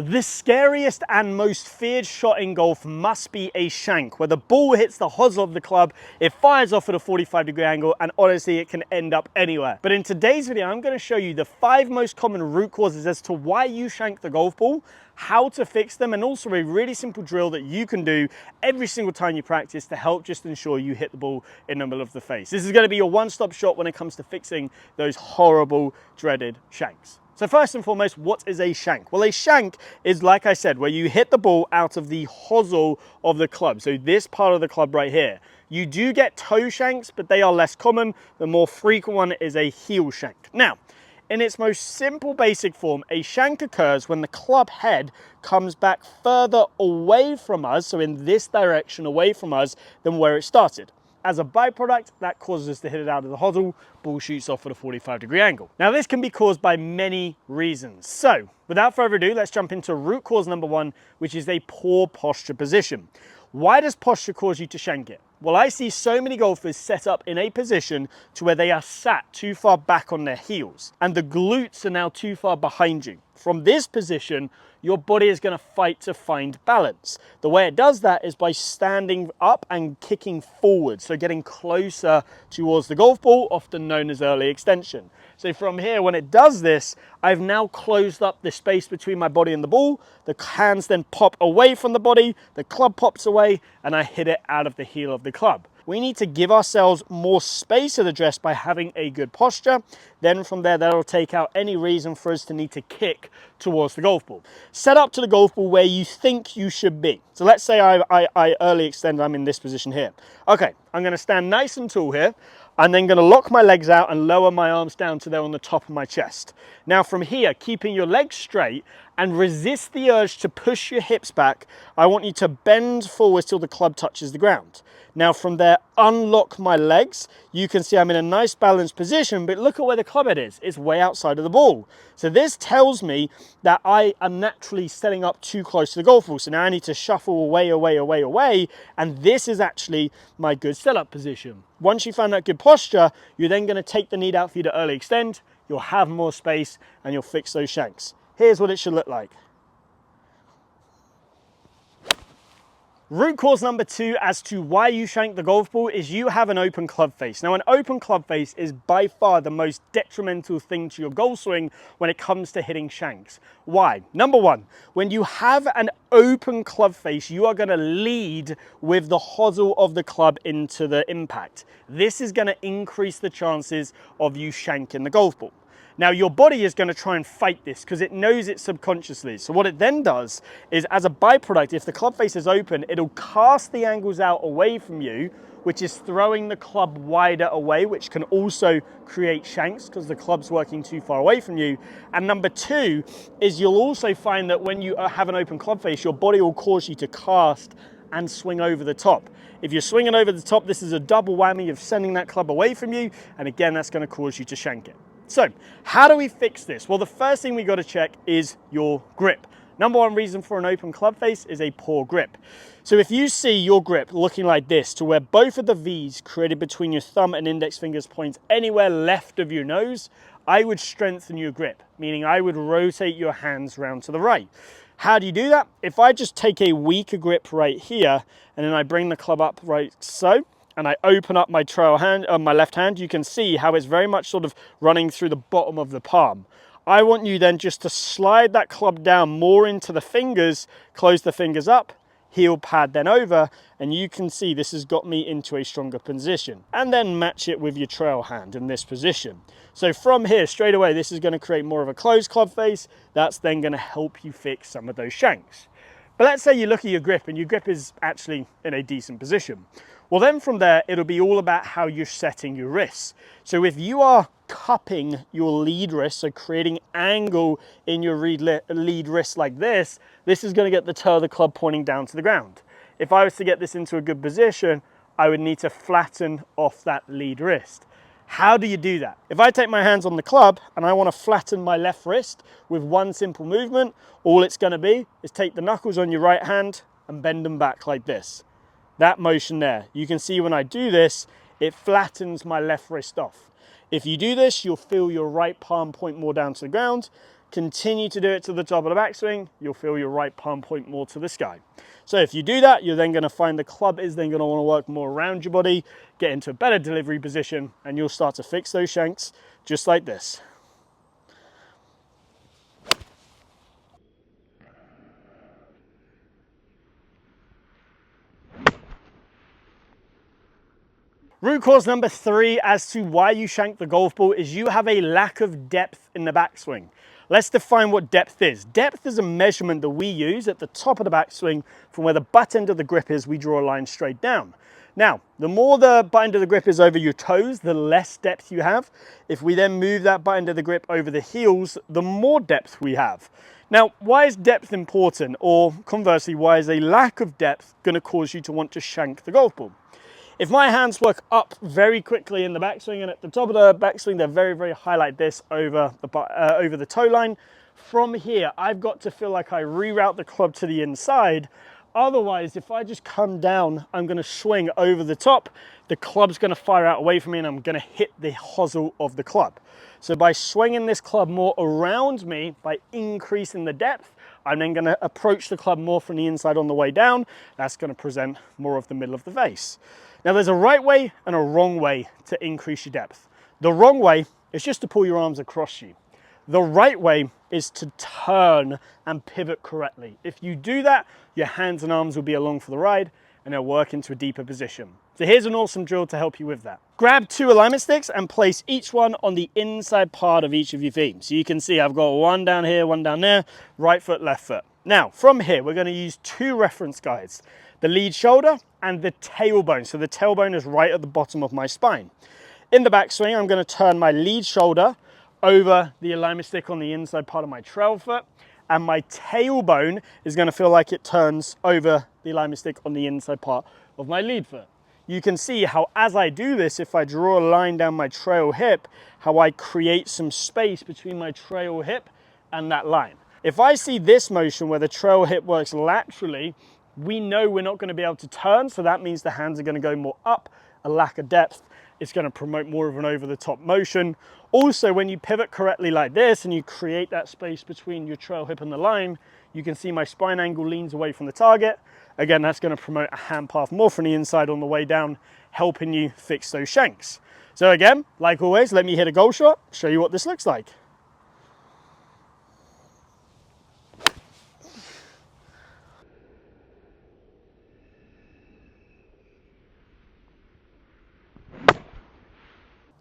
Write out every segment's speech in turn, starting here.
The scariest and most feared shot in golf must be a shank, where the ball hits the hosel of the club, it fires off at a 45-degree angle, and honestly, it can end up anywhere. But in today's video, I'm going to show you the 5 most common root causes as to why you shank the golf ball, how to fix them, and also a really simple drill that you can do every single time you practice to help just ensure you hit the ball in the middle of the face. This is going to be your one-stop shop when it comes to fixing those horrible, dreaded shanks. So first and foremost, what is a shank? Well, a shank is, like I said, where you hit the ball out of the hosel of the club. So this part of the club right here. You do get toe shanks, but they are less common. The more frequent one is a heel shank. Now, in its most simple basic form, a shank occurs when the club head comes back further away from us, so in this direction away from us, than where it started. As a byproduct, that causes us to hit it out of the hosel, ball shoots off at a 45-degree angle. Now this can be caused by many reasons. So without further ado, let's jump into root cause number 1, which is a poor posture position. Why does posture cause you to shank it? Well, I see so many golfers set up in a position to where they are sat too far back on their heels and the glutes are now too far behind you. From this position, your body is going to fight to find balance. The way it does that is by standing up and kicking forward, so getting closer towards the golf ball, often known as early extension. So from here, when it does this, I've now closed up the space between my body and the ball. The hands then pop away from the body, the club pops away, and I hit it out of the heel of the club. We need to give ourselves more space at the dress by having a good posture. Then from there, that'll take out any reason for us to need to kick towards the golf ball. Set up to the golf ball where you think you should be. So let's say I early extend, I'm in this position here. Okay, I'm gonna stand nice and tall here. I'm then gonna lock my legs out and lower my arms down to there on the top of my chest. Now from here, keeping your legs straight and resist the urge to push your hips back, I want you to bend forward till the club touches the ground. Now from there, unlock my legs. You can see I'm in a nice balanced position, but look at where the club head is. It's way outside of the ball. So this tells me that I am naturally setting up too close to the golf ball. So now I need to shuffle away, and this is actually my good setup position. Once you find that good posture, you're then gonna take the need out for you to early extend, you'll have more space, and you'll fix those shanks. Here's what it should look like. Root cause number 2 as to why you shank the golf ball is you have an open club face. Now, an open club face is by far the most detrimental thing to your golf swing when it comes to hitting shanks. Why? Number 1, when you have an open club face, you are going to lead with the hosel of the club into the impact. This is going to increase the chances of you shanking the golf ball. Now your body is going to try and fight this because it knows it subconsciously. So what it then does is, as a byproduct, if the club face is open, it'll cast the angles out away from you, which is throwing the club wider away, which can also create shanks because the club's working too far away from you. And number 2 is you'll also find that when you have an open club face, your body will cause you to cast and swing over the top. If you're swinging over the top, this is a double whammy of sending that club away from you. And again, that's going to cause you to shank it. So how do we fix this? Well, the first thing we got to check is your grip. Number 1 reason for an open club face is a poor grip. So if you see your grip looking like this, to where both of the V's created between your thumb and index fingers point anywhere left of your nose, I would strengthen your grip, meaning I would rotate your hands round to the right. How do you do that? If I just take a weaker grip right here, and then I bring the club up right so, and I open up my trail hand on my left hand, you can see how it's very much sort of running through the bottom of the palm. I want you then just to slide that club down more into the fingers, close the fingers up, heel pad then over, and you can see this has got me into a stronger position. And then match it with your trail hand in this position. So from here, straight away, this is going to create more of a closed club face. That's then going to help you fix some of those shanks. But let's say you look at your grip and your grip is actually in a decent position. Well, then from there, it'll be all about how you're setting your wrists. So if you are cupping your lead wrist, so creating angle in your lead wrist like this, this is going to get the toe of the club pointing down to the ground. If I was to get this into a good position, I would need to flatten off that lead wrist. How do you do that? If I take my hands on the club and I want to flatten my left wrist with one simple movement, all it's going to be is take the knuckles on your right hand and bend them back like this. That motion there. You can see when I do this, it flattens my left wrist off. If you do this, you'll feel your right palm point more down to the ground. continue to do it to the top of the backswing, you'll feel your right palm point more to the sky. So if you do that, you're then going to find the club is then going to want to work more around your body, get into a better delivery position, and you'll start to fix those shanks just like this. Root cause number 3 as to why you shank the golf ball is you have a lack of depth in the backswing. Let's define what depth is. Depth is a measurement that we use at the top of the backswing. From where the butt end of the grip is, we draw a line straight down. Now, the more the butt end of the grip is over your toes, the less depth you have. If we then move that butt end of the grip over the heels, the more depth we have. Now, why is depth important? Or conversely, why is a lack of depth going to cause you to want to shank the golf ball? If my hands work up very quickly in the backswing and at the top of the backswing, they're very, very high like this over the toe line, from here, I've got to feel like I reroute the club to the inside. Otherwise, if I just come down, I'm going to swing over the top. The club's going to fire out away from me and I'm going to hit the hosel of the club. So by swinging this club more around me, by increasing the depth, I'm then going to approach the club more from the inside on the way down. That's going to present more of the middle of the face. Now there's a right way and a wrong way to increase your depth. The wrong way is just to pull your arms across you. The right way is to turn and pivot correctly. If you do that, your hands and arms will be along for the ride and they'll work into a deeper position. So here's an awesome drill to help you with that. Grab 2 alignment sticks and place each one on the inside part of each of your feet. So you can see I've got one down here, one down there, right foot, left foot. Now from here, we're going to use 2 reference guides. The lead shoulder and the tailbone. So the tailbone is right at the bottom of my spine. In the backswing, I'm going to turn my lead shoulder over the alignment stick on the inside part of my trail foot, and my tailbone is going to feel like it turns over the alignment stick on the inside part of my lead foot. You can see how as I do this, if I draw a line down my trail hip, how I create some space between my trail hip and that line. If I see this motion where the trail hip works laterally, we know we're not going to be able to turn, so that means the hands are going to go more up, a lack of depth. It's going to promote more of an over-the-top motion. Also, when you pivot correctly like this and you create that space between your trail hip and the line, you can see my spine angle leans away from the target. Again, that's going to promote a hand path more from the inside on the way down, helping you fix those shanks. So again, like always, let me hit a goal shot, show you what this looks like.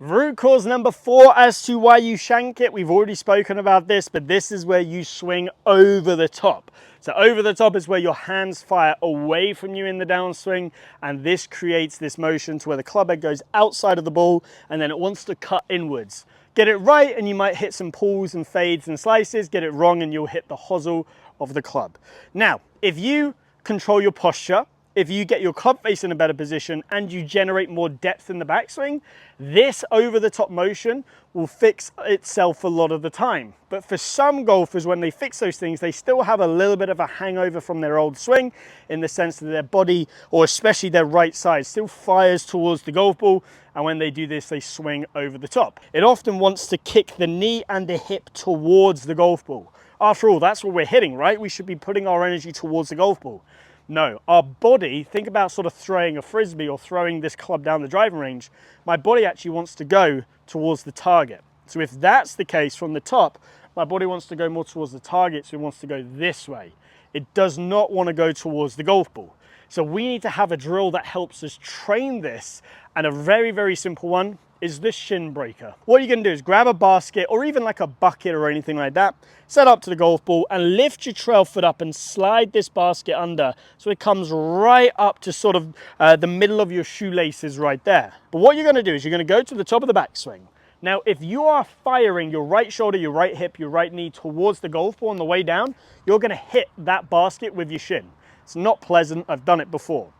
Root cause number 4 as to why you shank it. We've already spoken about this, but this is where you swing over the top. So over the top is where your hands fire away from you in the downswing, and this creates this motion to where the club head goes outside of the ball and then it wants to cut inwards. Get it right and you might hit some pulls and fades and slices. Get it wrong and you'll hit the hosel of the club. Now, if you control your posture, if you get your club face in a better position and you generate more depth in the backswing, this over-the-top motion will fix itself a lot of the time. But for some golfers, when they fix those things, they still have a little bit of a hangover from their old swing, in the sense that their body, or especially their right side, still fires towards the golf ball. And when they do this, they swing over the top. It often wants to kick the knee and the hip towards the golf ball. After all, that's what we're hitting, right? We should be putting our energy towards the golf ball. No, our body, think about sort of throwing a frisbee or throwing this club down the driving range. My body actually wants to go towards the target. So if that's the case from the top, my body wants to go more towards the target, so it wants to go this way. It does not want to go towards the golf ball. So we need to have a drill that helps us train this, and a very, very simple one is the shin breaker. What you're going to do is grab a basket or even like a bucket or anything like that, set up to the golf ball and lift your trail foot up and slide this basket under so it comes right up to sort of the middle of your shoelaces right there. But what you're going to do is you're going to go to the top of the backswing. Now, if you are firing your right shoulder, your right hip, your right knee towards the golf ball on the way down, you're going to hit that basket with your shin. It's not pleasant. I've done it before.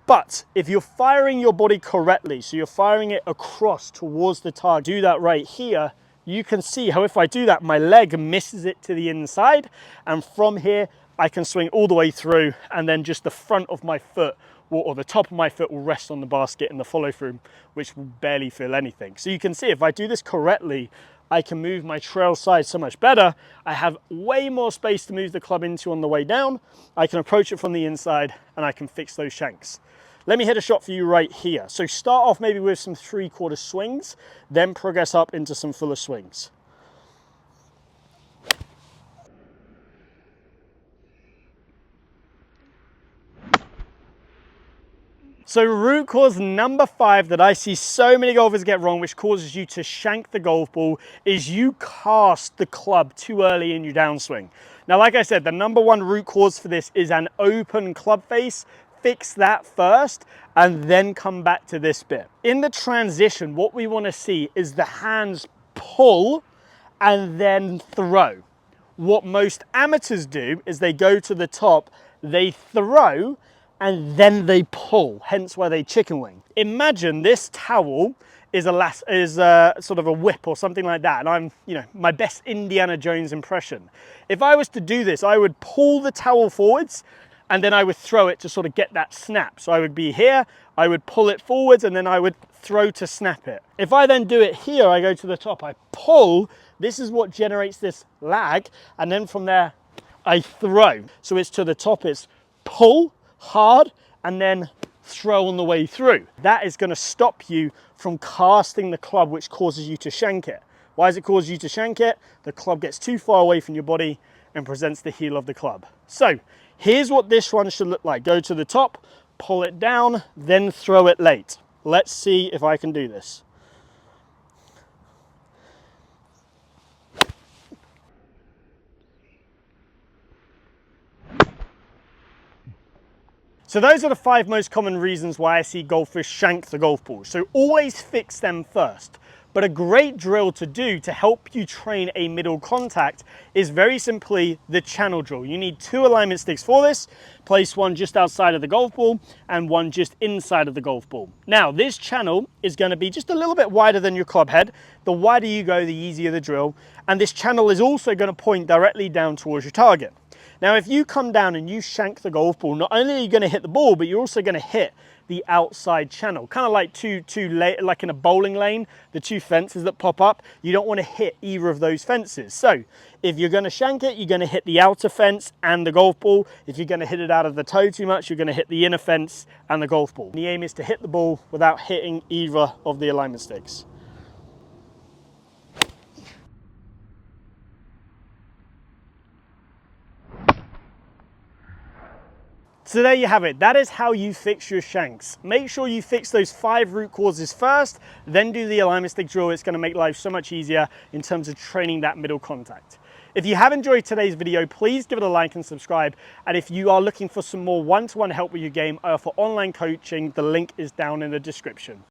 But if you're firing your body correctly, so you're firing it across towards the target, do that right here, you can see how if I do that, my leg misses it to the inside, and from here, I can swing all the way through, and then just the front of my foot or the top of my foot will rest on the basket in the follow through, which will barely feel anything. So you can see if I do this correctly, I can move my trail size so much better. I have way more space to move the club into on the way down. I can approach it from the inside and I can fix those shanks. Let me hit a shot for you right here. So start off maybe with some 3/4 swings, then progress up into some fuller swings. So root cause number 5 that I see so many golfers get wrong, which causes you to shank the golf ball, is you cast the club too early in your downswing. Now, like I said, the number 1 root cause for this is an open club face. Fix that first and then come back to this bit. In the transition, what we want to see is the hands pull and then throw. What most amateurs do is they go to the top, they throw, and then they pull, hence why they chicken wing. Imagine this towel is sort of a whip or something like that, and I'm, my best Indiana Jones impression. If I was to do this, I would pull the towel forwards, and then I would throw it to sort of get that snap. So I would be here, I would pull it forwards, and then I would throw to snap it. If I then do it here, I go to the top, I pull, this is what generates this lag, and then from there, I throw. So it's to the top, it's pull, hard, and then throw on the way through. That is going to stop you from casting the club, which causes you to shank it. Why does it cause you to shank it? The club gets too far away from your body and presents the heel of the club. So here's what this one should look like. Go to the top, pull it down, then throw it late. Let's see if I can do this. So those are the 5 most common reasons why I see golfers shank the golf ball. So always fix them first. But a great drill to do to help you train a middle contact is very simply the channel drill. You need 2 alignment sticks for this. Place one just outside of the golf ball and one just inside of the golf ball. Now this channel is going to be just a little bit wider than your club head. The wider you go, the easier the drill. And this channel is also going to point directly down towards your target. Now, if you come down and you shank the golf ball, not only are you going to hit the ball, but you're also going to hit the outside channel, kind of like like in a bowling lane, the 2 fences that pop up. You don't want to hit either of those fences. So if you're going to shank it, you're going to hit the outer fence and the golf ball. If you're going to hit it out of the toe too much, you're going to hit the inner fence and the golf ball. And the aim is to hit the ball without hitting either of the alignment sticks. So there you have it. That is how you fix your shanks. Make sure you fix those 5 root causes first, then do the alignment stick drill. It's going to make life so much easier in terms of training that middle contact. If you have enjoyed today's video, please give it a like and subscribe. And if you are looking for some more one-to-one help with your game, I offer online coaching. The link is down in the description.